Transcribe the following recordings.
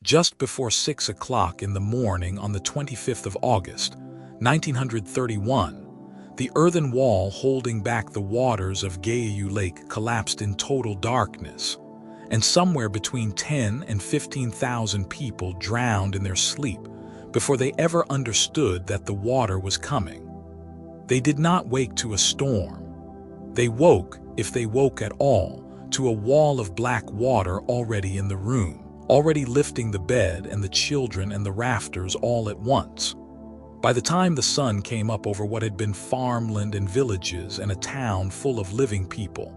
Just before 6 o'clock in the morning on the 25th of August, 1931, the earthen wall holding back the waters of Gyeongju Lake collapsed in total darkness, and somewhere between 10 and 15,000 people drowned in their sleep before they ever understood that the water was coming. They did not wake to a storm. They woke, if they woke at all, to a wall of black water already in the room, already lifting the bed and the children and the rafters all at once. By the time the sun came up over what had been farmland and villages and a town full of living people,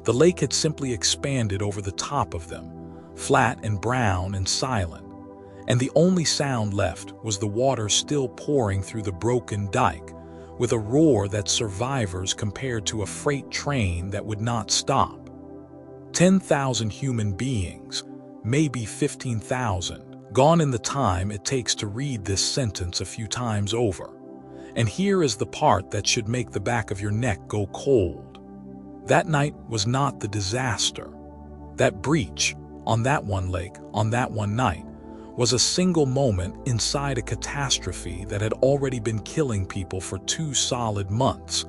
the lake had simply expanded over the top of them, flat and brown and silent, and the only sound left was the water still pouring through the broken dike, with a roar that survivors compared to a freight train that would not stop. 10,000 human beings, maybe 15,000, gone in the time it takes to read this sentence a few times over. And here is the part that should make the back of your neck go cold. That night was not the disaster. That breach, on that one lake, on that one night, was a single moment inside a catastrophe that had already been killing people for 2 solid months,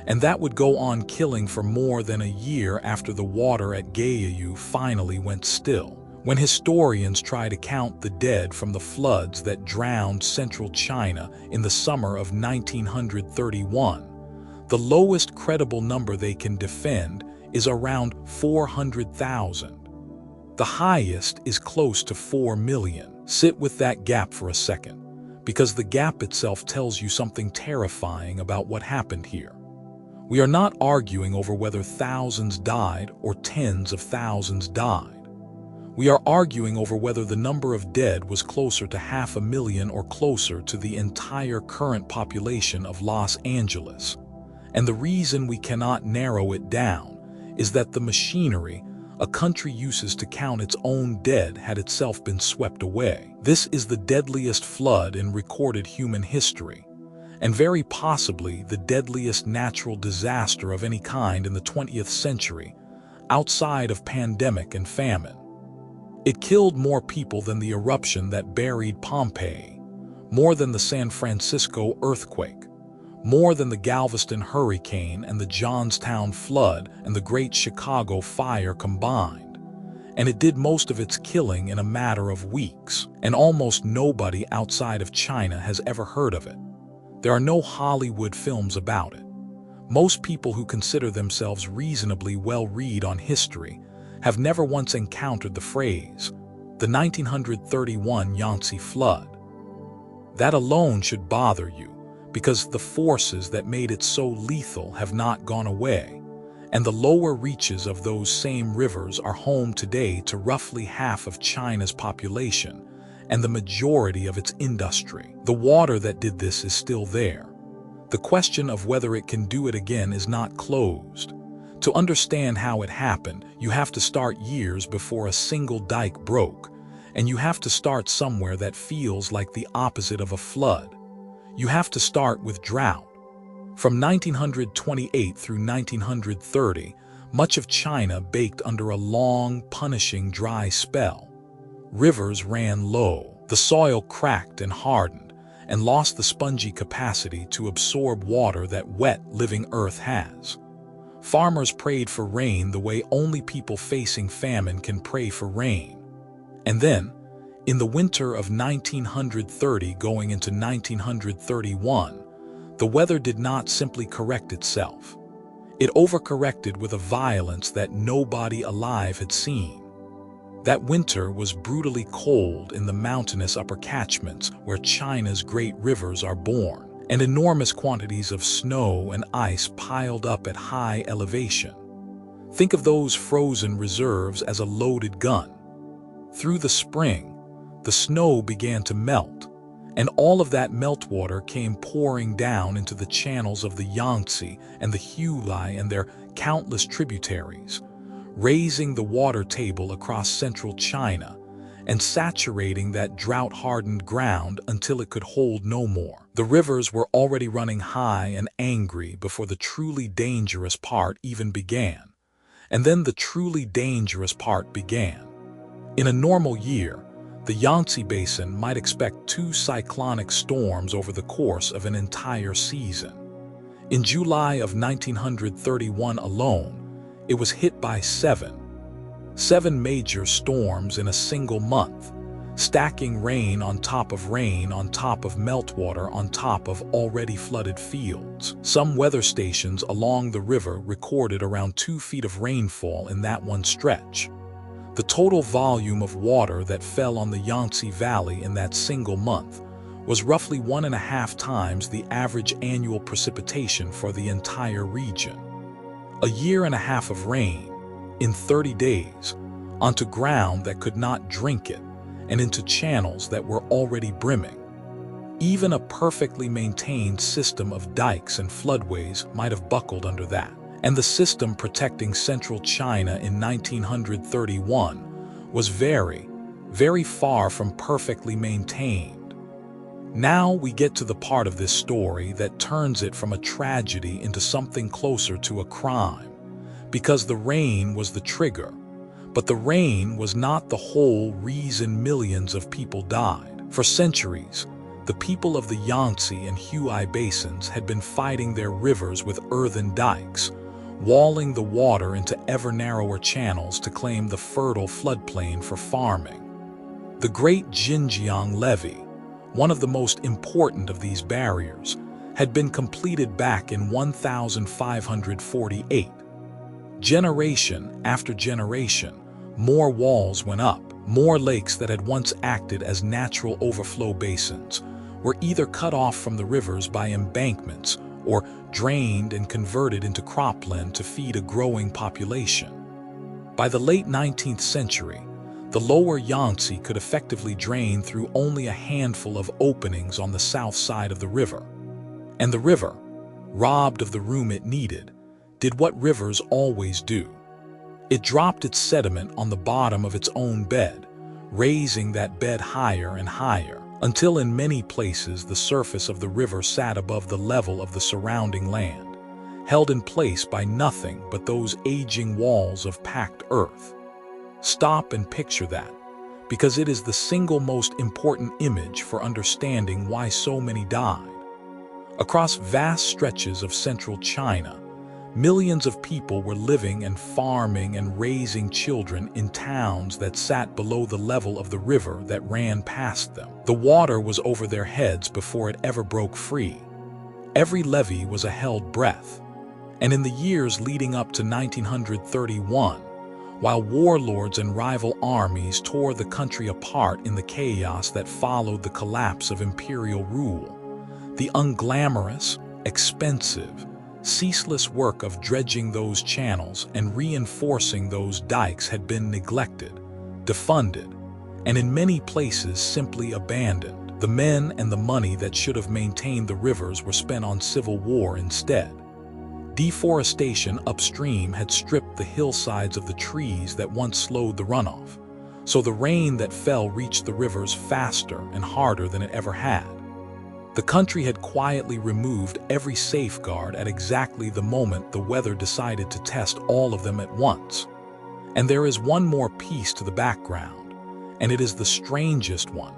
and that would go on killing for more than a year after the water at Gyeongju finally went still. When historians try to count the dead from the floods that drowned central China in the summer of 1931, the lowest credible number they can defend is around 400,000. The highest is close to 4 million. Sit with that gap for a second, because the gap itself tells you something terrifying about what happened here. We are not arguing over whether thousands died or tens of thousands died. We are arguing over whether the number of dead was closer to 500,000 or closer to the entire current population of Los Angeles. And the reason we cannot narrow it down is that the machinery a country uses to count its own dead had itself been swept away. This is the deadliest flood in recorded human history, and very possibly the deadliest natural disaster of any kind in the 20th century, outside of pandemic and famine. It killed more people than the eruption that buried Pompeii, more than the San Francisco earthquake, more than the Galveston hurricane and the Johnstown flood and the Great Chicago fire combined. And it did most of its killing in a matter of weeks, and almost nobody outside of China has ever heard of it. There are no Hollywood films about it. Most people who consider themselves reasonably well-read on history have never once encountered the phrase, the 1931 Yangtze flood. That alone should bother you, because the forces that made it so lethal have not gone away, and the lower reaches of those same rivers are home today to roughly half of China's population and the majority of its industry. The water that did this is still there. The question of whether it can do it again is not closed. To understand how it happened, you have to start years before a single dike broke, and you have to start somewhere that feels like the opposite of a flood. You have to start with drought. From 1928 through 1930, much of China baked under a long, punishing dry spell. Rivers ran low, the soil cracked and hardened, and lost the spongy capacity to absorb water that wet, living earth has. Farmers prayed for rain the way only people facing famine can pray for rain. And then, in the winter of 1930 going into 1931, the weather did not simply correct itself. It overcorrected with a violence that nobody alive had seen. That winter was brutally cold in the mountainous upper catchments where China's great rivers are born, and enormous quantities of snow and ice piled up at high elevation. Think of those frozen reserves as a loaded gun. Through the spring, the snow began to melt, and all of that meltwater came pouring down into the channels of the Yangtze and the Hulai and their countless tributaries, raising the water table across central China and saturating that drought-hardened ground until it could hold no more. The rivers were already running high and angry before the truly dangerous part even began, and then the truly dangerous part began. In a normal year, The Yangtze Basin might expect 2 cyclonic storms over the course of an entire season. In July of 1931 alone, it was hit by seven major storms in a single month, stacking rain on top of meltwater on top of already flooded fields. Some weather stations along the river recorded around 2 feet of rainfall in that one stretch. The total volume of water that fell on the Yangtze Valley in that single month was roughly 1.5 times the average annual precipitation for the entire region. A year and a half of rain, in 30 days, onto ground that could not drink it, and into channels that were already brimming. Even a perfectly maintained system of dikes and floodways might have buckled under that. And the system protecting central China in 1931 was very, very far from perfectly maintained. Now we get to the part of this story that turns it from a tragedy into something closer to a crime, because the rain was the trigger, but the rain was not the whole reason millions of people died. For centuries, the people of the Yangtze and Huai basins had been fighting their rivers with earthen dikes, walling the water into ever narrower channels to claim the fertile floodplain for farming. The Great Jinjiang Levee, one of the most important of these barriers, had been completed back in 1548. Generation after generation, more walls went up. More lakes that had once acted as natural overflow basins were either cut off from the rivers by embankments or drained and converted into cropland to feed a growing population. By the late 19th century, the lower Yangtze could effectively drain through only a handful of openings on the south side of the river. And the river, robbed of the room it needed, did what rivers always do. It dropped its sediment on the bottom of its own bed, raising that bed higher and higher, until in many places the surface of the river sat above the level of the surrounding land, held in place by nothing but those aging walls of packed earth. Stop and picture that, because it is the single most important image for understanding why so many died. Across vast stretches of central China, millions of people were living and farming and raising children in towns that sat below the level of the river that ran past them. The water was over their heads before it ever broke free. Every levee was a held breath. And in the years leading up to 1931, while warlords and rival armies tore the country apart in the chaos that followed the collapse of imperial rule, the unglamorous, expensive, ceaseless work of dredging those channels and reinforcing those dikes had been neglected, defunded, and in many places simply abandoned. The men and the money that should have maintained the rivers were spent on civil war instead. Deforestation upstream had stripped the hillsides of the trees that once slowed the runoff, so the rain that fell reached the rivers faster and harder than it ever had. The country had quietly removed every safeguard at exactly the moment the weather decided to test all of them at once. And there is one more piece to the background, and it is the strangest one,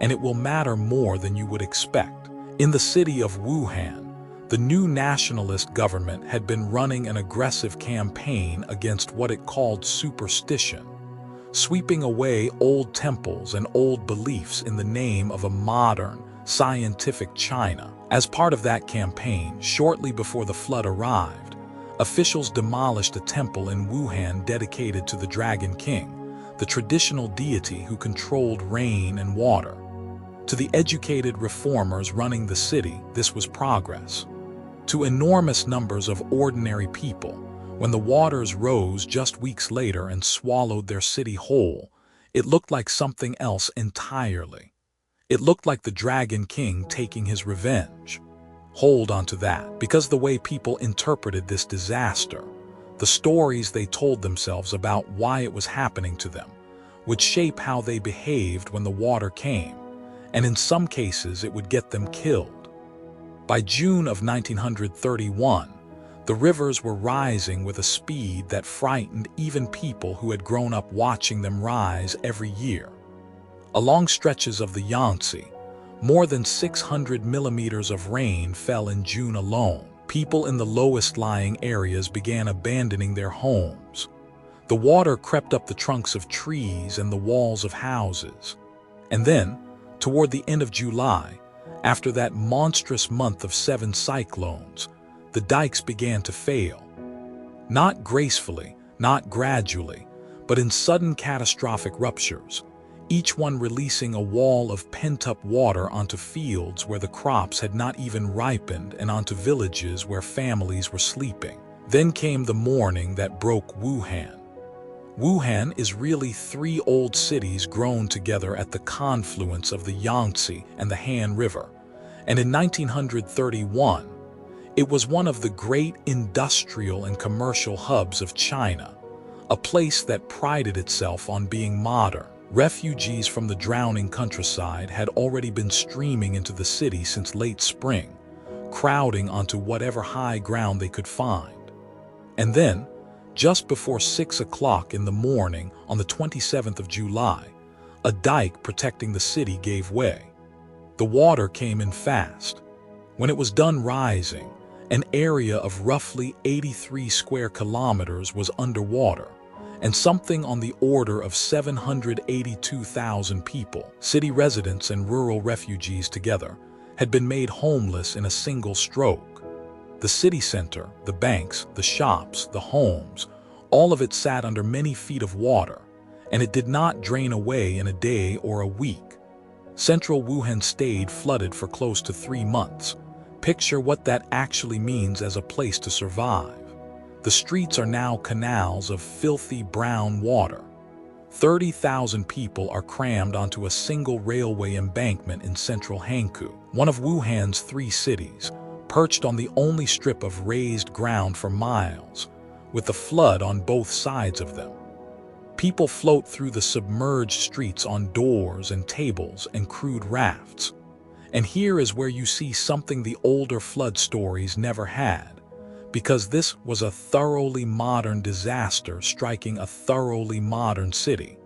and it will matter more than you would expect. In the city of Wuhan, the new nationalist government had been running an aggressive campaign against what it called superstition, sweeping away old temples and old beliefs in the name of a modern, scientific China. As part of that campaign, shortly before the flood arrived, officials demolished a temple in Wuhan dedicated to the Dragon King, the traditional deity who controlled rain and water. To the educated reformers running the city, this was progress. To enormous numbers of ordinary people, when the waters rose just weeks later and swallowed their city whole, it looked like something else entirely. It looked like the Dragon King taking his revenge. Hold on to that, because the way people interpreted this disaster, the stories they told themselves about why it was happening to them, would shape how they behaved when the water came, and in some cases it would get them killed. By June of 1931, the rivers were rising with a speed that frightened even people who had grown up watching them rise every year. Along stretches of the Yangtze, more than 600 millimeters of rain fell in June alone. People in the lowest-lying areas began abandoning their homes. The water crept up the trunks of trees and the walls of houses. And then, toward the end of July, after that monstrous month of 7 cyclones, the dikes began to fail. Not gracefully, not gradually, but in sudden catastrophic ruptures, each one releasing a wall of pent-up water onto fields where the crops had not even ripened and onto villages where families were sleeping. Then came the morning that broke Wuhan. Wuhan is really 3 old cities grown together at the confluence of the Yangtze and the Han River, and in 1931, it was one of the great industrial and commercial hubs of China, a place that prided itself on being modern. Refugees from the drowning countryside had already been streaming into the city since late spring, crowding onto whatever high ground they could find. And then, just before 6 o'clock in the morning on the 27th of July, a dike protecting the city gave way. The water came in fast. When it was done rising, an area of roughly 83 square kilometers was underwater, and something on the order of 782,000 people, city residents and rural refugees together, had been made homeless in a single stroke. The city center, the banks, the shops, the homes, all of it sat under many feet of water, and it did not drain away in a day or a week. Central Wuhan stayed flooded for close to 3 months. Picture what that actually means as a place to survive. The streets are now canals of filthy brown water. 30,000 people are crammed onto a single railway embankment in central Hankou, one of Wuhan's 3 cities, perched on the only strip of raised ground for miles, with the flood on both sides of them. People float through the submerged streets on doors and tables and crude rafts. And here is where you see something the older flood stories never had, because this was a thoroughly modern disaster striking a thoroughly modern city,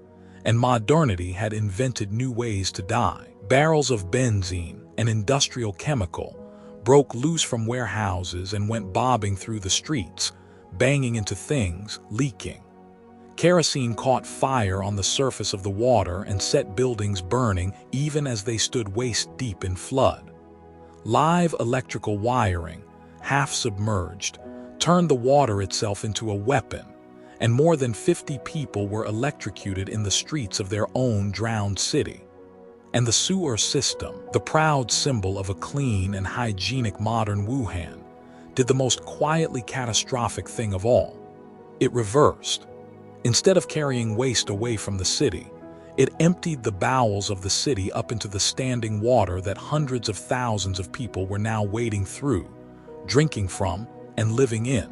and modernity had invented new ways to die. Barrels of benzene, an industrial chemical, broke loose from warehouses and went bobbing through the streets, banging into things, leaking. Kerosene caught fire on the surface of the water and set buildings burning even as they stood waist-deep in flood. Live electrical wiring, half submerged, turned the water itself into a weapon, and more than 50 people were electrocuted in the streets of their own drowned city. And the sewer system, the proud symbol of a clean and hygienic modern Wuhan, did the most quietly catastrophic thing of all. It reversed. Instead of carrying waste away from the city, it emptied the bowels of the city up into the standing water that hundreds of thousands of people were now wading through, drinking from, and living in.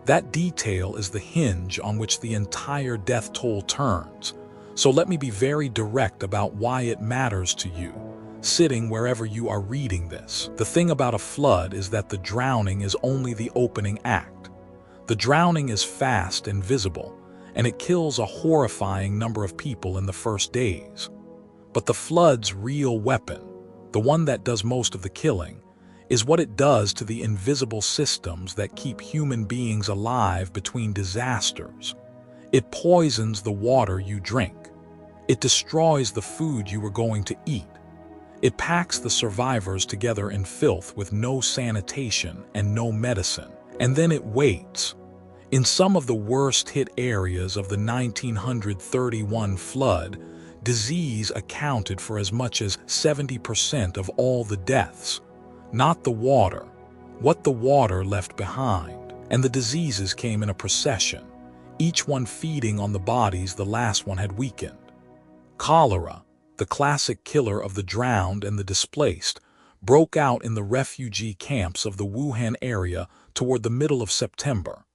That detail is the hinge on which the entire death toll turns. So let me be very direct about why it matters to you, sitting wherever you are reading this. The thing about a flood is that the drowning is only the opening act. The drowning is fast and visible, and it kills a horrifying number of people in the first days. But the flood's real weapon, the one that does most of the killing, is what it does to the invisible systems that keep human beings alive between disasters. It poisons the water you drink. It destroys the food you were going to eat. It packs the survivors together in filth with no sanitation and no medicine. And then it waits. In some of the worst-hit areas of the 1931 flood, disease accounted for as much as 70% of all the deaths. Not the water, what the water left behind. And the diseases came in a procession, each one feeding on the bodies the last one had weakened. Cholera, the classic killer of the drowned and the displaced, broke out in the refugee camps of the Wuhan area toward the middle of September.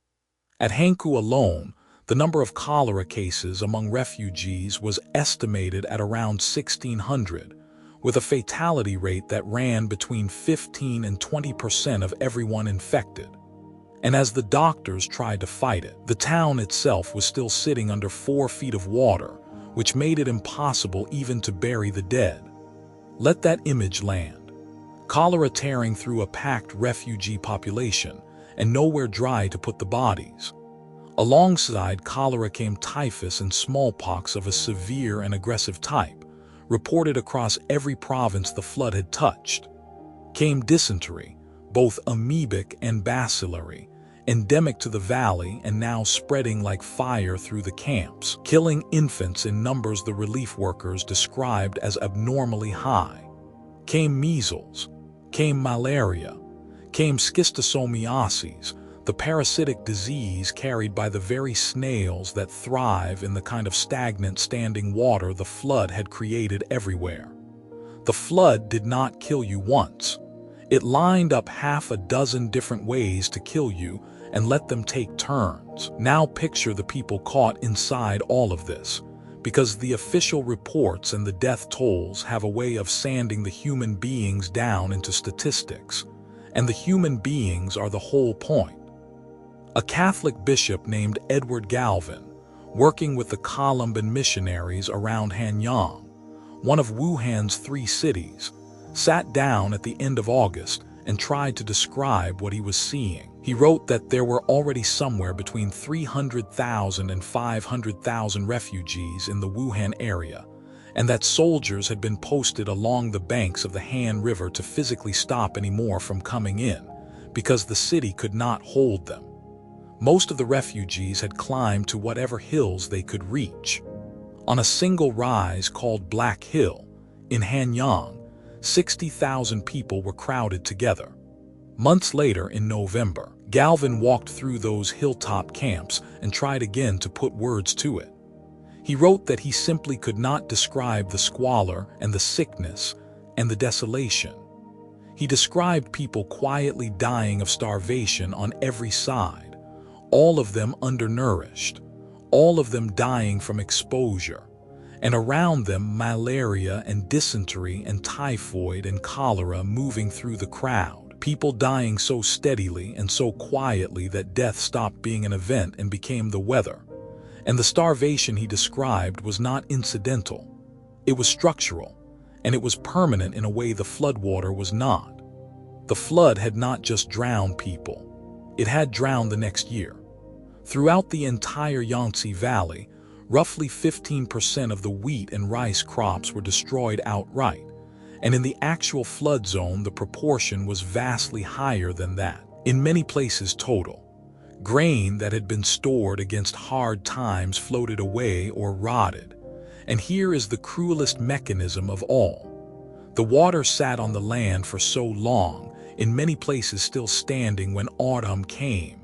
At Hankou alone, the number of cholera cases among refugees was estimated at around 1,600, with a fatality rate that ran between 15 and 20% of everyone infected. And as the doctors tried to fight it, the town itself was still sitting under 4 feet of water, which made it impossible even to bury the dead. Let that image land. Cholera tearing through a packed refugee population, and nowhere dry to put the bodies. Alongside cholera came typhus and smallpox of a severe and aggressive type, reported across every province the flood had touched. Came dysentery, both amoebic and bacillary, endemic to the valley and now spreading like fire through the camps, killing infants in numbers the relief workers described as abnormally high. Came measles, came malaria, came schistosomiasis, the parasitic disease carried by the very snails that thrive in the kind of stagnant standing water the flood had created everywhere. The flood did not kill you once. It lined up half a dozen different ways to kill you and let them take turns. Now picture the people caught inside all of this, because the official reports and the death tolls have a way of sanding the human beings down into statistics, and the human beings are the whole point. A Catholic bishop named Edward Galvin, working with the Columban missionaries around Hanyang, one of Wuhan's 3 cities, sat down at the end of August and tried to describe what he was seeing. He wrote that there were already somewhere between 300,000 and 500,000 refugees in the Wuhan area, and that soldiers had been posted along the banks of the Han River to physically stop any more from coming in, because the city could not hold them. Most of the refugees had climbed to whatever hills they could reach. On a single rise called Black Hill, in Hanyang, 60,000 people were crowded together. Months later, in November, Galvin walked through those hilltop camps and tried again to put words to it. He wrote that he simply could not describe the squalor and the sickness and the desolation. He described people quietly dying of starvation on every side, all of them undernourished, all of them dying from exposure, and around them malaria and dysentery and typhoid and cholera moving through the crowd, people dying so steadily and so quietly that death stopped being an event and became the weather. And the starvation he described was not incidental. It was structural, and it was permanent in a way the floodwater was not. The flood had not just drowned people. It had drowned the next year. Throughout the entire Yangtze Valley, roughly 15% of the wheat and rice crops were destroyed outright, and in the actual flood zone the proportion was vastly higher than that. In many places total, grain that had been stored against hard times floated away or rotted, and here is the cruelest mechanism of all. The water sat on the land for so long, in many places still standing when autumn came,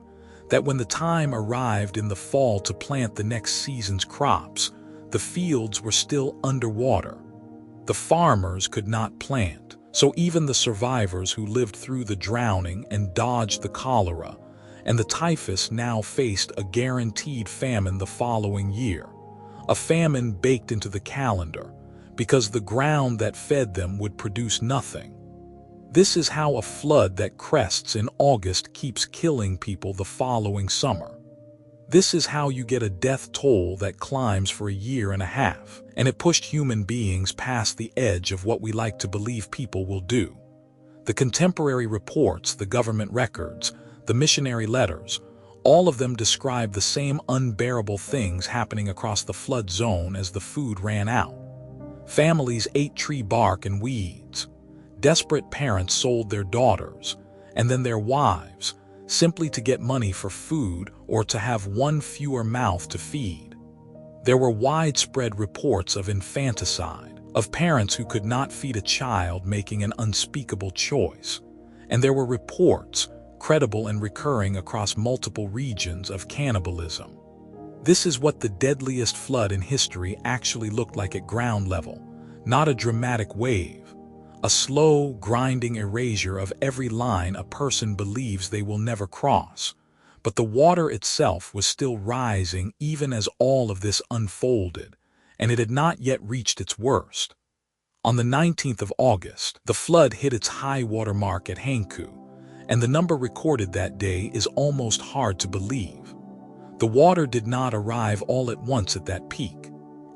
that when the time arrived in the fall to plant the next season's crops, the fields were still underwater. The farmers could not plant, so even the survivors who lived through the drowning and dodged the cholera and the typhus now faced a guaranteed famine the following year, a famine baked into the calendar, because the ground that fed them would produce nothing. This is how a flood that crests in August keeps killing people the following summer. This is how you get a death toll that climbs for a year and a half, and it pushed human beings past the edge of what we like to believe people will do. The contemporary reports, the government records, the missionary letters, all of them describe the same unbearable things happening across the flood zone as the food ran out. Families ate tree bark and weeds. Desperate parents sold their daughters, and then their wives, simply to get money for food or to have one fewer mouth to feed. There were widespread reports of infanticide, of parents who could not feed a child making an unspeakable choice, and there were reports, credible and recurring across multiple regions, of cannibalism. This is what the deadliest flood in history actually looked like at ground level, not a dramatic wave. A slow, grinding erasure of every line a person believes they will never cross. But the water itself was still rising even as all of this unfolded, and it had not yet reached its worst. On the 19th of August, the flood hit its high water mark at Hankou, and the number recorded that day is almost hard to believe. The water did not arrive all at once at that peak.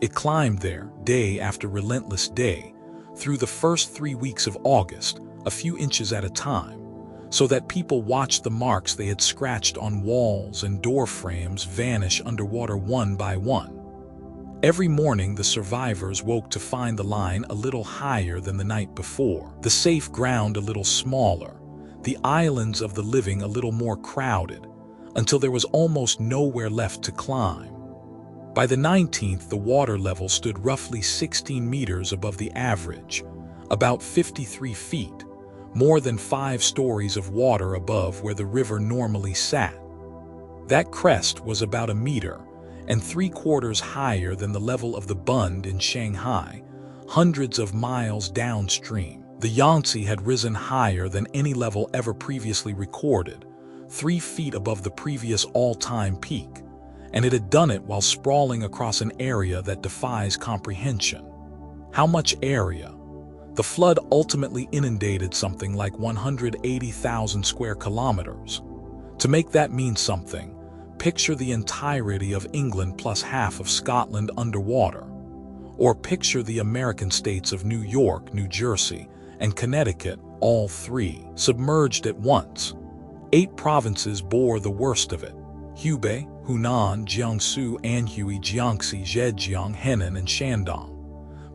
It climbed there, day after relentless day, through the first 3 weeks of August, a few inches at a time, so that people watched the marks they had scratched on walls and door frames vanish underwater one by one. Every morning, the survivors woke to find the line a little higher than the night before, the safe ground a little smaller, the islands of the living a little more crowded, until there was almost nowhere left to climb. By the 19th, the water level stood roughly 16 meters above the average, about 53 feet, more than 5 stories of water above where the river normally sat. That crest was about a meter and 3/4 higher than the level of the Bund in Shanghai, hundreds of miles downstream. The Yangtze had risen higher than any level ever previously recorded, 3 feet above the previous all-time peak, and it had done it while sprawling across an area that defies comprehension. How much area? The flood ultimately inundated something like 180,000 square kilometers. To make that mean something, picture the entirety of England plus half of Scotland underwater. Or picture the American states of New York, New Jersey, and Connecticut, all 3, submerged at once. 8 provinces bore the worst of it: Hubei, Hunan, Jiangsu, Anhui, Jiangxi, Zhejiang, Henan, and Shandong.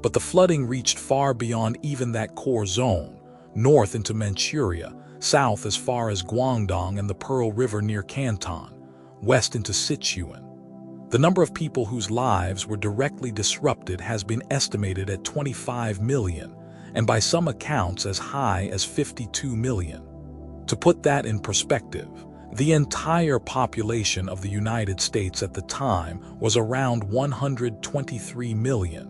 But the flooding reached far beyond even that core zone, north into Manchuria, south as far as Guangdong and the Pearl River near Canton, west into Sichuan. The number of people whose lives were directly disrupted has been estimated at 25 million, and by some accounts as high as 52 million. To put that in perspective, the entire population of the United States at the time was around 123 million.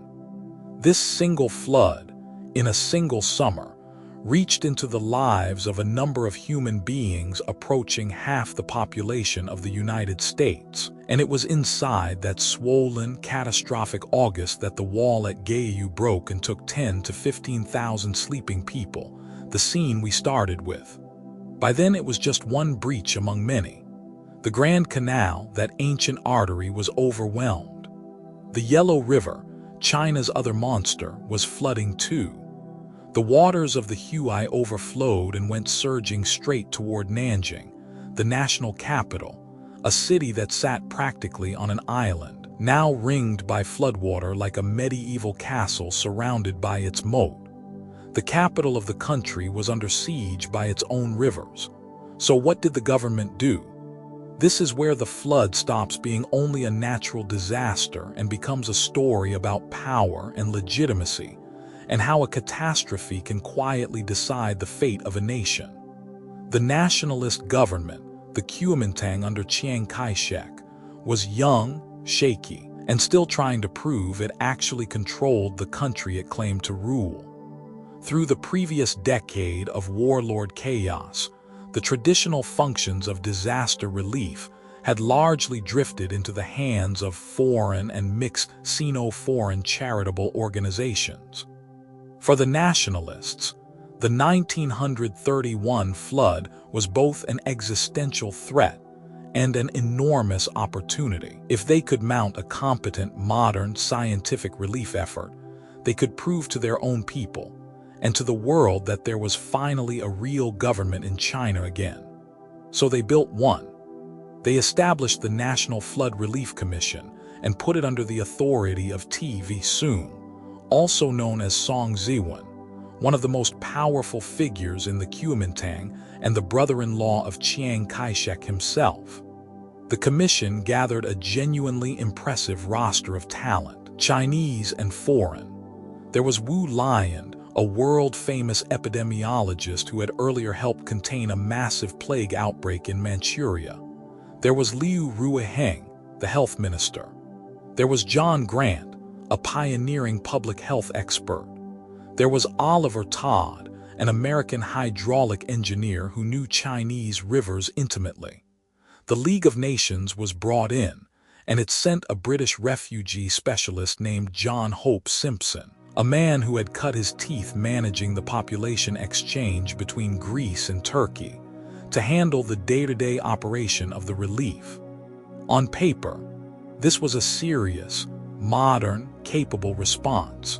This single flood, in a single summer, reached into the lives of a number of human beings approaching half the population of the United States, and it was inside that swollen, catastrophic August that the wall at Gyeyu broke and took 10 to 15,000 sleeping people, the scene we started with. By then it was just one breach among many. The Grand Canal, that ancient artery, was overwhelmed. The Yellow River, China's other monster, was flooding too. The waters of the Huai overflowed and went surging straight toward Nanjing, the national capital, a city that sat practically on an island, now ringed by floodwater like a medieval castle surrounded by its moat. The capital of the country was under siege by its own rivers. So what did the government do? This is where the flood stops being only a natural disaster and becomes a story about power and legitimacy, and how a catastrophe can quietly decide the fate of a nation. The nationalist government, the Kuomintang under Chiang Kai-shek, was young, shaky, and still trying to prove it actually controlled the country it claimed to rule. Through the previous decade of warlord chaos, the traditional functions of disaster relief had largely drifted into the hands of foreign and mixed Sino-foreign charitable organizations. For the nationalists, the 1931 flood was both an existential threat and an enormous opportunity. If they could mount a competent, modern, scientific relief effort, they could prove to their own people and to the world that there was finally a real government in China again. So they built one. They established the National Flood Relief Commission and put it under the authority of T.V. Soong, also known as Song Ziwen, one of the most powerful figures in the Kuomintang and the brother-in-law of Chiang Kai-shek himself. The commission gathered a genuinely impressive roster of talent, Chinese and foreign. There was Wu Lian, a world-famous epidemiologist who had earlier helped contain a massive plague outbreak in Manchuria. There was Liu Ruiheng, the health minister. There was John Grant, a pioneering public health expert. There was Oliver Todd, an American hydraulic engineer who knew Chinese rivers intimately. The League of Nations was brought in, and it sent a British refugee specialist named John Hope Simpson, a man who had cut his teeth managing the population exchange between Greece and Turkey, to handle the day-to-day operation of the relief. On paper, this was a serious, modern, capable response.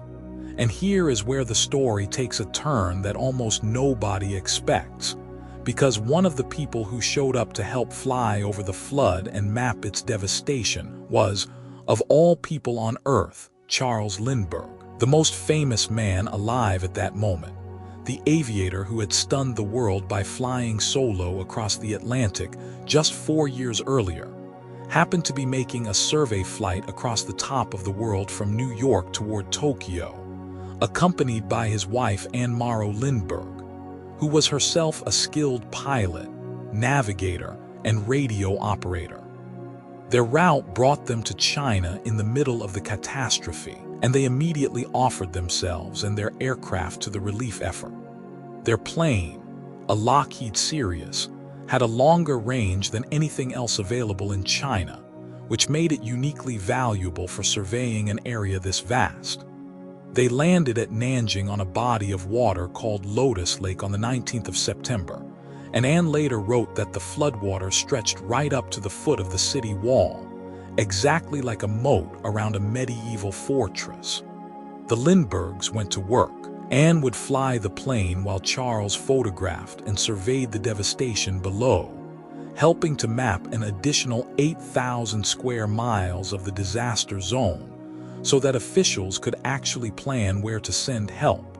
And here is where the story takes a turn that almost nobody expects, because one of the people who showed up to help fly over the flood and map its devastation was, of all people on Earth, Charles Lindbergh, the most famous man alive at that moment, the aviator who had stunned the world by flying solo across the Atlantic just 4 years earlier, happened to be making a survey flight across the top of the world from New York toward Tokyo, accompanied by his wife Anne Morrow Lindbergh, who was herself a skilled pilot, navigator, and radio operator. Their route brought them to China in the middle of the catastrophe, and they immediately offered themselves and their aircraft to the relief effort. Their plane, a Lockheed Sirius, had a longer range than anything else available in China, which made it uniquely valuable for surveying an area this vast. They landed at Nanjing on a body of water called Lotus Lake on the 19th of September, and Anne later wrote that the floodwater stretched right up to the foot of the city wall, exactly like a moat around a medieval fortress. The Lindberghs went to work. Anne would fly the plane while Charles photographed and surveyed the devastation below, helping to map an additional 8,000 square miles of the disaster zone so that officials could actually plan where to send help.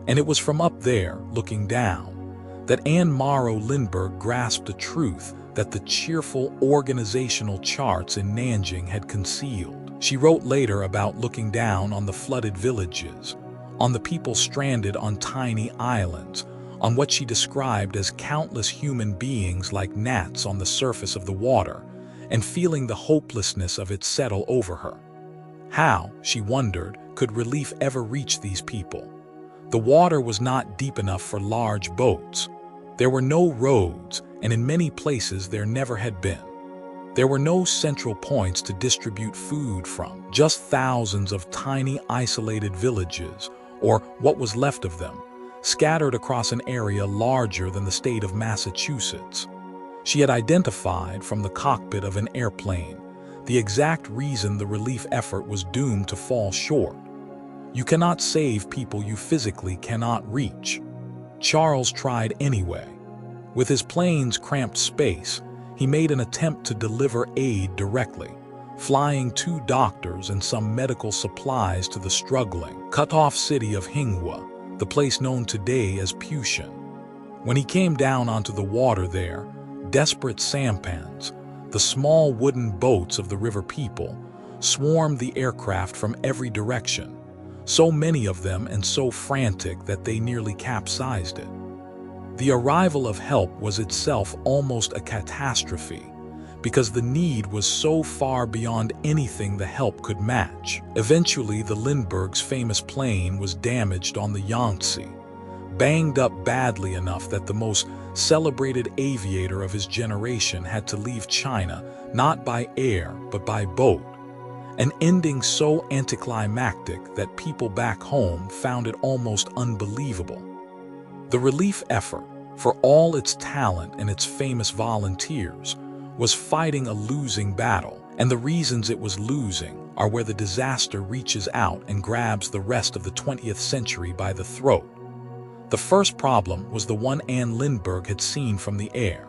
And it was from up there, looking down, that Anne Morrow Lindbergh grasped a truth that the cheerful organizational charts in Nanjing had concealed. She wrote later about looking down on the flooded villages, on the people stranded on tiny islands, on what she described as countless human beings like gnats on the surface of the water, and feeling the hopelessness of it settle over her. How, she wondered, could relief ever reach these people? The water was not deep enough for large boats. There were no roads, and in many places there never had been. There were no central points to distribute food from, just thousands of tiny isolated villages, or what was left of them, scattered across an area larger than the state of Massachusetts. She had identified from the cockpit of an airplane the exact reason the relief effort was doomed to fall short. You cannot save people you physically cannot reach. Charles tried anyway. With his plane's cramped space, he made an attempt to deliver aid directly, flying 2 doctors and some medical supplies to the struggling, cut-off city of Hinghua, the place known today as Pushan. When he came down onto the water there, desperate sampans, the small wooden boats of the river people, swarmed the aircraft from every direction, so many of them and so frantic that they nearly capsized it. The arrival of help was itself almost a catastrophe, because the need was so far beyond anything the help could match. Eventually, the Lindberghs' famous plane was damaged on the Yangtze, banged up badly enough that the most celebrated aviator of his generation had to leave China, not by air but by boat, an ending so anticlimactic that people back home found it almost unbelievable. The relief effort, for all its talent and its famous volunteers, was fighting a losing battle, and the reasons it was losing are where the disaster reaches out and grabs the rest of the 20th century by the throat. The first problem was the one Anne Lindbergh had seen from the air.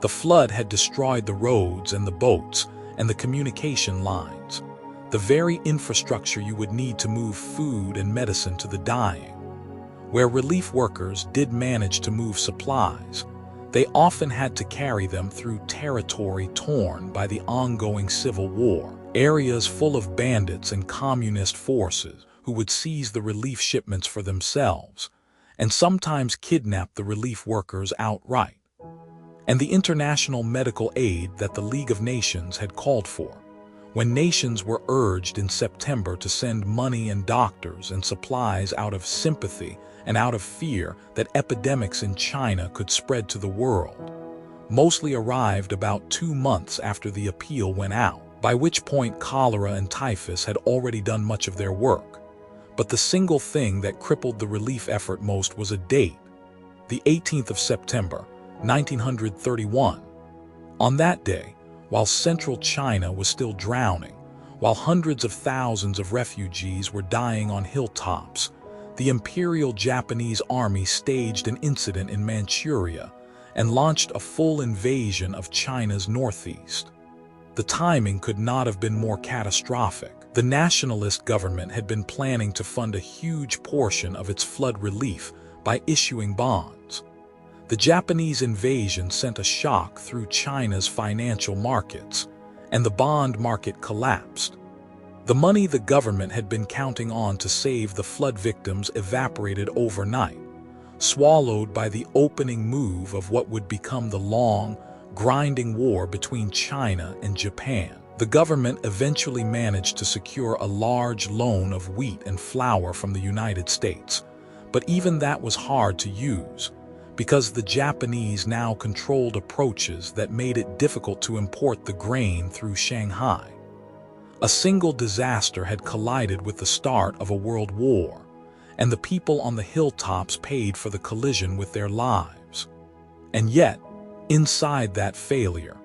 The flood had destroyed the roads and the boats and the communication lines, the very infrastructure you would need to move food and medicine to the dying. Where relief workers did manage to move supplies, they often had to carry them through territory torn by the ongoing civil war, areas full of bandits and communist forces who would seize the relief shipments for themselves, and sometimes kidnap the relief workers outright. And the international medical aid that the League of Nations had called for, when nations were urged in September to send money and doctors and supplies out of sympathy and out of fear that epidemics in China could spread to the world, mostly arrived about 2 months after the appeal went out, by which point cholera and typhus had already done much of their work. But the single thing that crippled the relief effort most was a date, the 18th of September, 1931. On that day, while central China was still drowning, While hundreds of thousands of refugees were dying on hilltops, the Imperial Japanese Army staged an incident in Manchuria and launched a full invasion of China's northeast. The timing could not have been more catastrophic. The nationalist government had been planning to fund a huge portion of its flood relief by issuing bonds. The Japanese invasion sent a shock through China's financial markets, and the bond market collapsed. The money the government had been counting on to save the flood victims evaporated overnight, swallowed by the opening move of what would become the long, grinding war between China and Japan. The government eventually managed to secure a large loan of wheat and flour from the United States, but even that was hard to use, because the Japanese now controlled approaches that made it difficult to import the grain through Shanghai. A single disaster had collided with the start of a world war, and the people on the hilltops paid for the collision with their lives. And yet, inside that failure,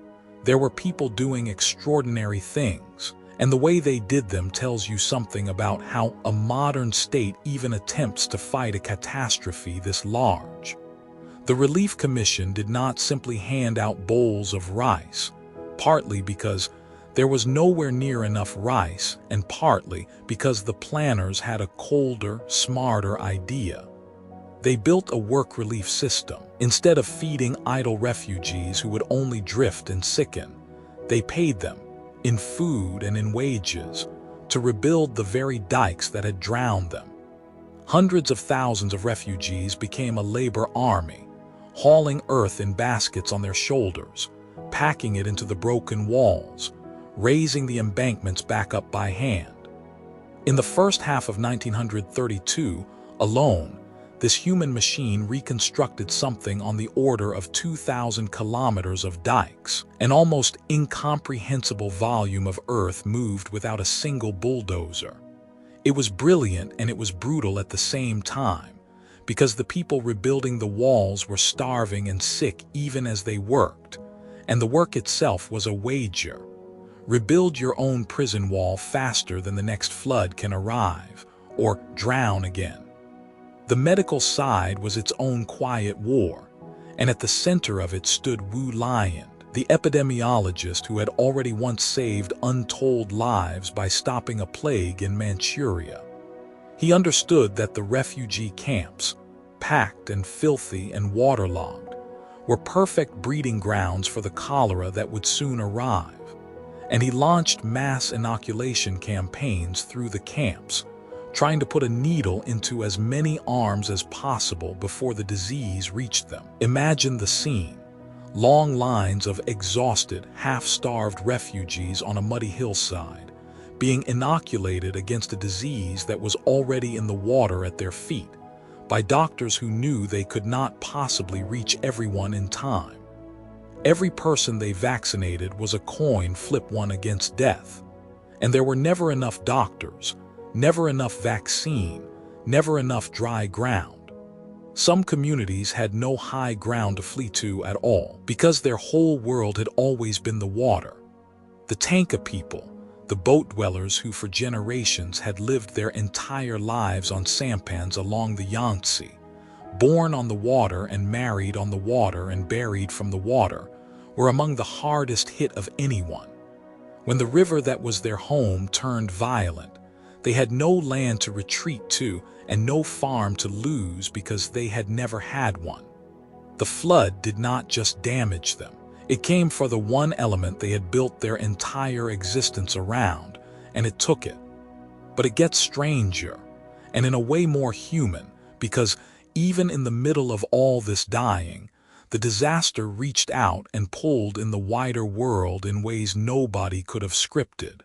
there were people doing extraordinary things, and the way they did them tells you something about how a modern state even attempts to fight a catastrophe this large. The Relief Commission did not simply hand out bowls of rice, partly because there was nowhere near enough rice, and partly because the planners had a colder, smarter idea. They built a work relief system. Instead of feeding idle refugees who would only drift and sicken, they paid them, in food and in wages, to rebuild the very dikes that had drowned them. Hundreds of thousands of refugees became a labor army, hauling earth in baskets on their shoulders, packing it into the broken walls, raising the embankments back up by hand. In the first half of 1932 alone, this human machine reconstructed something on the order of 2,000 kilometers of dikes, an almost incomprehensible volume of earth moved without a single bulldozer. It was brilliant and it was brutal at the same time, because the people rebuilding the walls were starving and sick even as they worked, and the work itself was a wager. Rebuild your own prison wall faster than the next flood can arrive, or drown again. The medical side was its own quiet war, and at the center of it stood Wu Lian, the epidemiologist who had already once saved untold lives by stopping a plague in Manchuria. He understood that the refugee camps, packed and filthy and waterlogged, were perfect breeding grounds for the cholera that would soon arrive, and he launched mass inoculation campaigns through the camps, trying to put a needle into as many arms as possible before the disease reached them. Imagine the scene: long lines of exhausted, half-starved refugees on a muddy hillside, being inoculated against a disease that was already in the water at their feet, by doctors who knew they could not possibly reach everyone in time. Every person they vaccinated was a coin flip won against death, and there were never enough doctors, never enough vaccine, never enough dry ground. Some communities had no high ground to flee to at all, because their whole world had always been the water. The Tanka people, the boat dwellers who for generations had lived their entire lives on sampans along the Yangtze, born on the water and married on the water and buried from the water, were among the hardest hit of anyone. When the river that was their home turned violent, they had no land to retreat to and no farm to lose because they had never had one. The flood did not just damage them. It came for the one element they had built their entire existence around, and it took it. But it gets stranger, and in a way more human, because even in the middle of all this dying, the disaster reached out and pulled in the wider world in ways nobody could have scripted.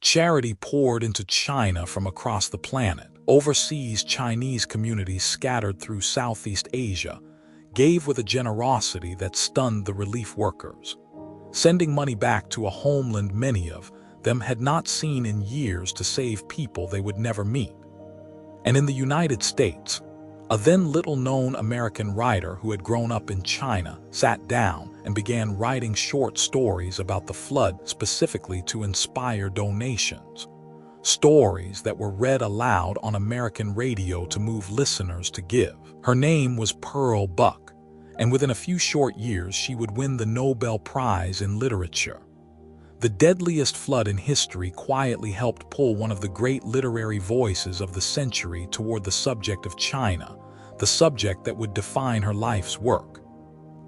Charity poured into China from across the planet. Overseas Chinese communities scattered through Southeast Asia gave with a generosity that stunned the relief workers, sending money back to a homeland many of them had not seen in years to save people they would never meet. And in the United States, A then little-known American writer who had grown up in China sat down and began writing short stories about the flood specifically to inspire donations. Stories that were read aloud on American radio to move listeners to give. Her name was Pearl Buck, and within a few short years she would win the Nobel Prize in Literature. The deadliest flood in history quietly helped pull one of the great literary voices of the century toward the subject of China, the subject that would define her life's work.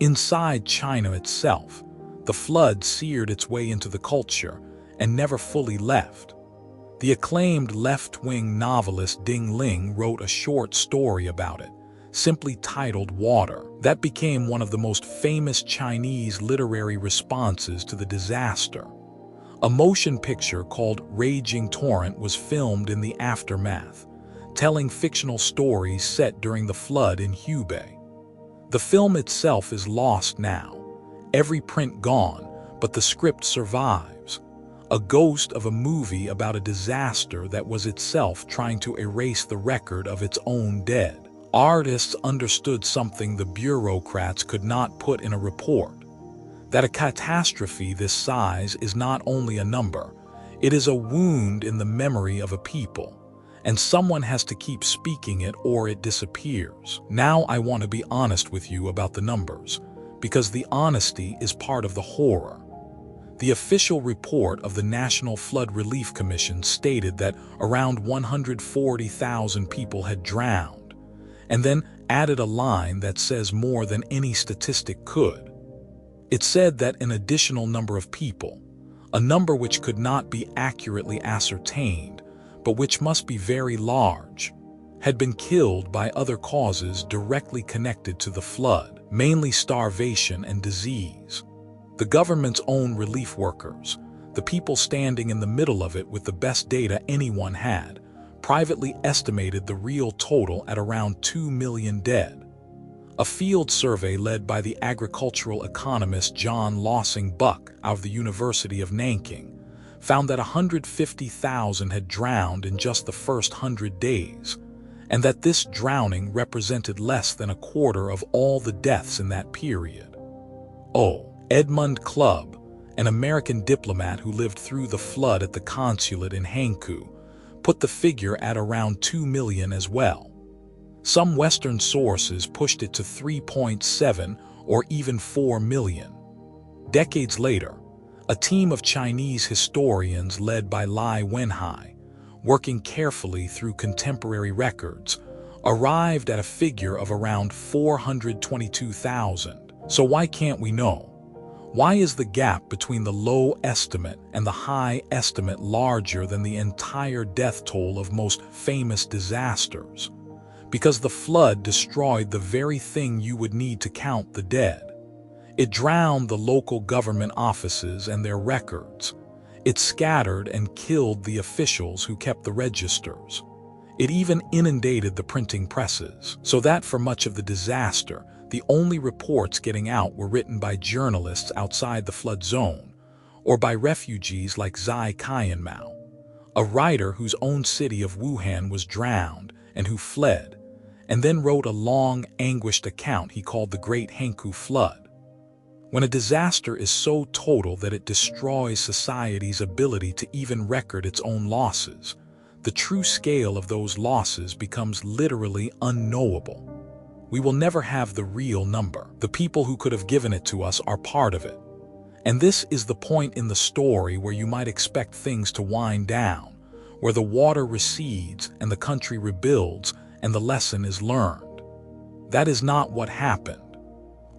Inside China itself, the flood seared its way into the culture and never fully left. The acclaimed left-wing novelist Ding Ling wrote a short story about it, simply titled Water, that became one of the most famous Chinese literary responses to the disaster. A motion picture called Raging Torrent was filmed in the aftermath, telling fictional stories set during the flood in Hubei. The film itself is lost now, every print gone, but the script survives, a ghost of a movie about a disaster that was itself trying to erase the record of its own dead. Artists understood something the bureaucrats could not put in a report: that a catastrophe this size is not only a number, it is a wound in the memory of a people, and someone has to keep speaking it or it disappears. Now I want to be honest with you about the numbers, because the honesty is part of the horror. The official report of the National Flood Relief Commission stated that around 140,000 people had drowned, and then added a line that says more than any statistic could. It said that an additional number of people, a number which could not be accurately ascertained, but which must be very large, had been killed by other causes directly connected to the flood, mainly starvation and disease. The government's own relief workers, the people standing in the middle of it with the best data anyone had, privately estimated the real total at around 2 million dead. A field survey led by the agricultural economist John Lossing Buck out of the University of Nanking found that 150,000 had drowned in just the first 100 days, and that this drowning represented less than a quarter of all the deaths in that period. Edmund Clubb, an American diplomat who lived through the flood at the consulate in Hankou, put the figure at around 2 million as well. Some Western sources pushed it to 3.7 or even 4 million. Decades later, a team of Chinese historians led by Lai Wenhai, working carefully through contemporary records, arrived at a figure of around 422,000. So why can't we know? Why is the gap between the low estimate and the high estimate larger than the entire death toll of most famous disasters? Because the flood destroyed the very thing you would need to count the dead. It drowned the local government offices and their records. It scattered and killed the officials who kept the registers. It even inundated the printing presses, so that for much of the disaster, the only reports getting out were written by journalists outside the flood zone, or by refugees like Zai Qianmao, a writer whose own city of Wuhan was drowned and who fled, and then wrote a long, anguished account he called the Great Hankou Flood. When a disaster is so total that it destroys society's ability to even record its own losses, the true scale of those losses becomes literally unknowable. We will never have the real number. The people who could have given it to us are part of it. And this is the point in the story where you might expect things to wind down, where the water recedes and the country rebuilds and the lesson is learned. That is not what happened.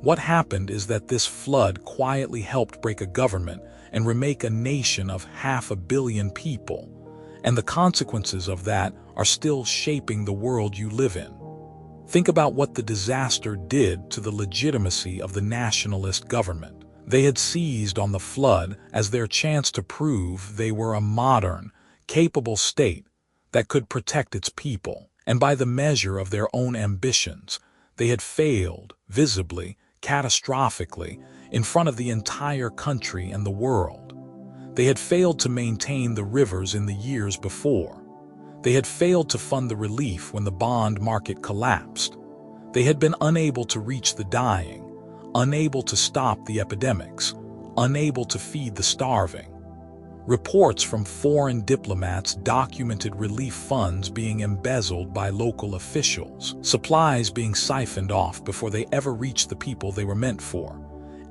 What happened is that this flood quietly helped break a government and remake a nation of 500 million people, and the consequences of that are still shaping the world you live in. Think about what the disaster did to the legitimacy of the nationalist government. They had seized on the flood as their chance to prove they were a modern, capable state that could protect its people, and by the measure of their own ambitions, they had failed, visibly, catastrophically, in front of the entire country and the world. They had failed to maintain the rivers in the years before. They had failed to fund the relief when the bond market collapsed. They had been unable to reach the dying, unable to stop the epidemics, unable to feed the starving. Reports from foreign diplomats documented relief funds being embezzled by local officials, supplies being siphoned off before they ever reached the people they were meant for,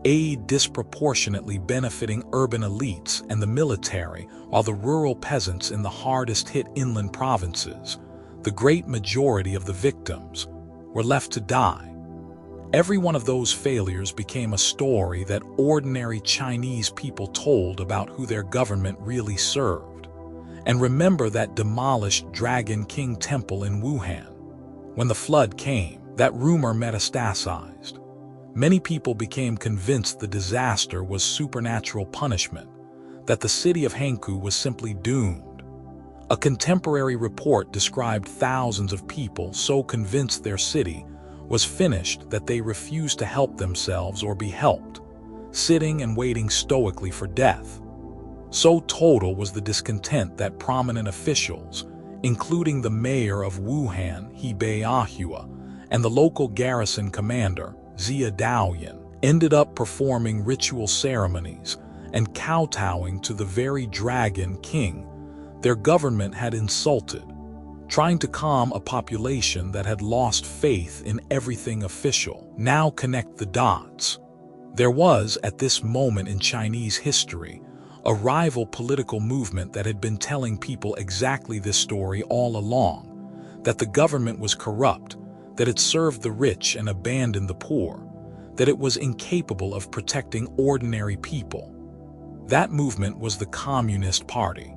aid disproportionately benefiting urban elites and the military, while the rural peasants in the hardest-hit inland provinces, the great majority of the victims, were left to die. Every one of those failures became a story that ordinary Chinese people told about who their government really served. And remember that demolished Dragon King Temple in Wuhan. When the flood came, that rumor metastasized. Many people became convinced the disaster was supernatural punishment, that the city of Hankou was simply doomed. A contemporary report described thousands of people so convinced their city was finished that they refused to help themselves or be helped, sitting and waiting stoically for death. So total was the discontent that prominent officials, including the mayor of Wuhan, Hebei Ahua, and the local garrison commander, Xia Daoyan, ended up performing ritual ceremonies and kowtowing to the very Dragon King their government had insulted, trying to calm a population that had lost faith in everything official. Now connect the dots. There was, at this moment in Chinese history, a rival political movement that had been telling people exactly this story all along, that the government was corrupt, that it served the rich and abandoned the poor, that it was incapable of protecting ordinary people. That movement was the Communist Party.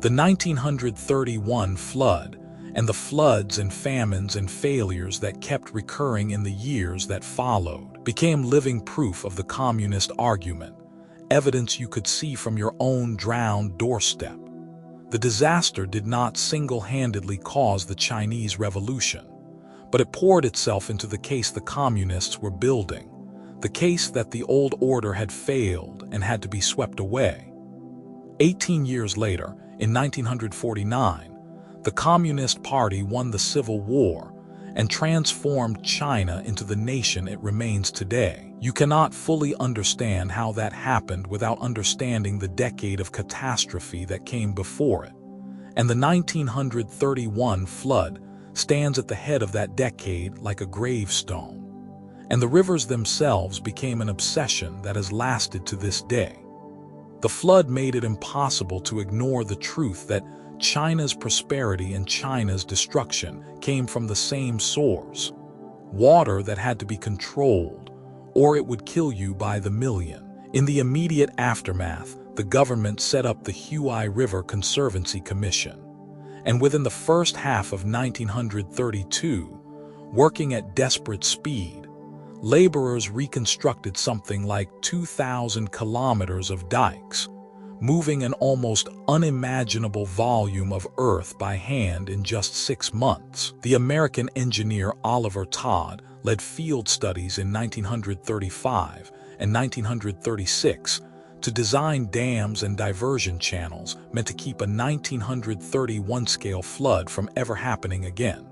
The 1931 flood, and the floods and famines and failures that kept recurring in the years that followed, became living proof of the communist argument, evidence you could see from your own drowned doorstep. The disaster did not single-handedly cause the Chinese Revolution, but it poured itself into the case the communists were building, the case that the old order had failed and had to be swept away. 18 years later, in 1949, the Communist Party won the Civil War and transformed China into the nation it remains today. You cannot fully understand how that happened without understanding the decade of catastrophe that came before it. And the 1931 flood stands at the head of that decade like a gravestone. And the rivers themselves became an obsession that has lasted to this day. The flood made it impossible to ignore the truth that China's prosperity and China's destruction came from the same source, water that had to be controlled, or it would kill you by the million. In the immediate aftermath, the government set up the Huai River Conservancy Commission, and within the first half of 1932, working at desperate speed, laborers reconstructed something like 2,000 kilometers of dikes, moving an almost unimaginable volume of earth by hand in just 6 months. The American engineer Oliver Todd led field studies in 1935 and 1936 to design dams and diversion channels meant to keep a 1931 scale flood from ever happening again.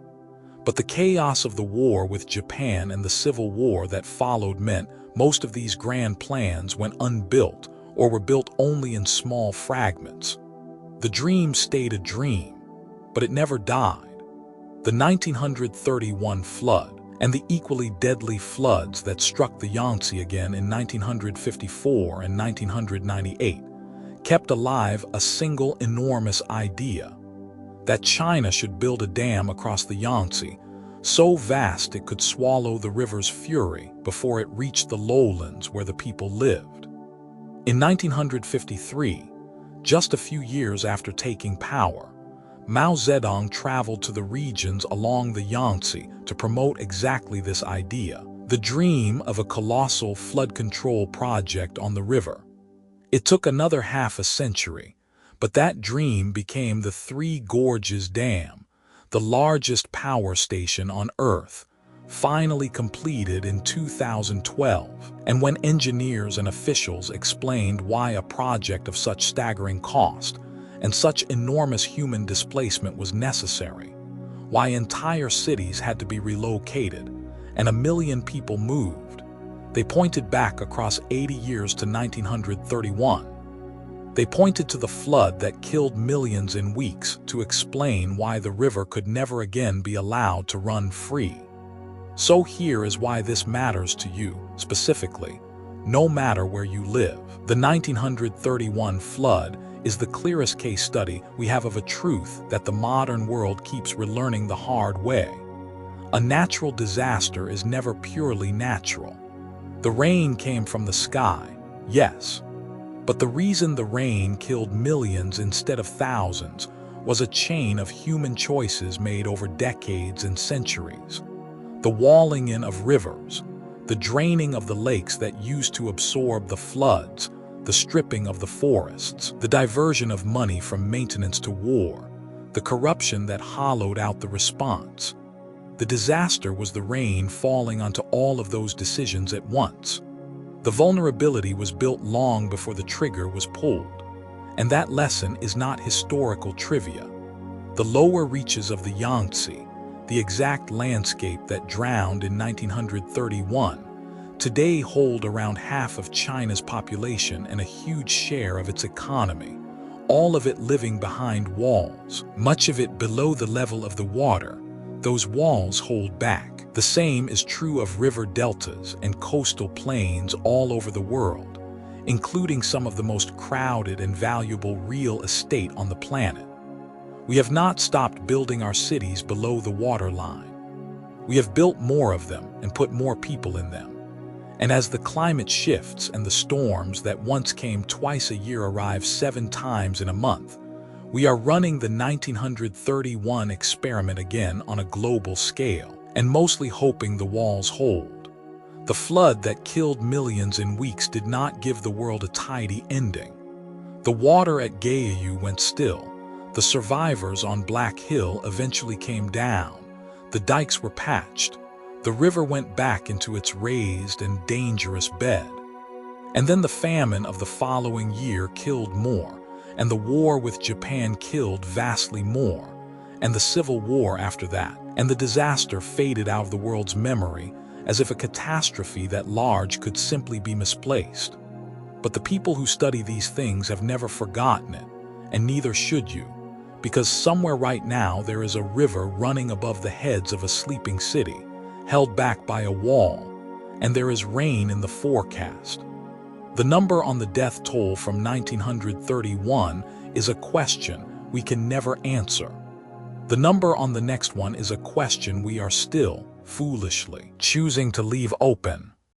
But the chaos of the war with Japan and the Civil War that followed meant most of these grand plans went unbuilt or were built only in small fragments. The dream stayed a dream, but it never died. The 1931 flood and the equally deadly floods that struck the Yangtze again in 1954 and 1998 kept alive a single enormous idea, that China should build a dam across the Yangtze so vast it could swallow the river's fury before it reached the lowlands where the people lived. In 1953, just a few years after taking power, Mao Zedong traveled to the regions along the Yangtze to promote exactly this idea, the dream of a colossal flood control project on the river. It took another half a century, but that dream became the Three Gorges Dam, the largest power station on Earth, finally completed in 2012. And when engineers and officials explained why a project of such staggering cost and such enormous human displacement was necessary, why entire cities had to be relocated, and 1 million people moved. They pointed back across 80 years to 1931. They pointed to the flood that killed millions in weeks to explain why the river could never again be allowed to run free. So here is why this matters to you, specifically, no matter where you live. The 1931 flood is the clearest case study we have of a truth that the modern world keeps relearning the hard way. A natural disaster is never purely natural. The rain came from the sky, yes. But the reason the rain killed millions instead of thousands was a chain of human choices made over decades and centuries. The walling in of rivers, the draining of the lakes that used to absorb the floods, the stripping of the forests, the diversion of money from maintenance to war, the corruption that hollowed out the response. The disaster was the rain falling onto all of those decisions at once. The vulnerability was built long before the trigger was pulled. And that lesson is not historical trivia. The lower reaches of the Yangtze, the exact landscape that drowned in 1931, today hold around half of China's population and a huge share of its economy, all of it living behind walls, much of it below the level of the water. Those walls hold back. The same is true of river deltas and coastal plains all over the world, including some of the most crowded and valuable real estate on the planet. We have not stopped building our cities below the waterline. We have built more of them and put more people in them. And as the climate shifts and the storms that once came twice a year arrive 7 times in a month, we are running the 1931 experiment again on a global scale, and mostly hoping the walls hold. The flood that killed millions in weeks did not give the world a tidy ending. The water at Gyeongju went still. The survivors on Black Hill eventually came down. The dikes were patched. The river went back into its raised and dangerous bed. And then the famine of the following year killed more, and the war with Japan killed vastly more, and the Civil War after that, and the disaster faded out of the world's memory as if a catastrophe that large could simply be misplaced. But the people who study these things have never forgotten it, and neither should you, because somewhere right now there is a river running above the heads of a sleeping city, held back by a wall, and there is rain in the forecast. The number on the death toll from 1931 is a question we can never answer. The number on the next one is a question we are still, foolishly, choosing to leave open.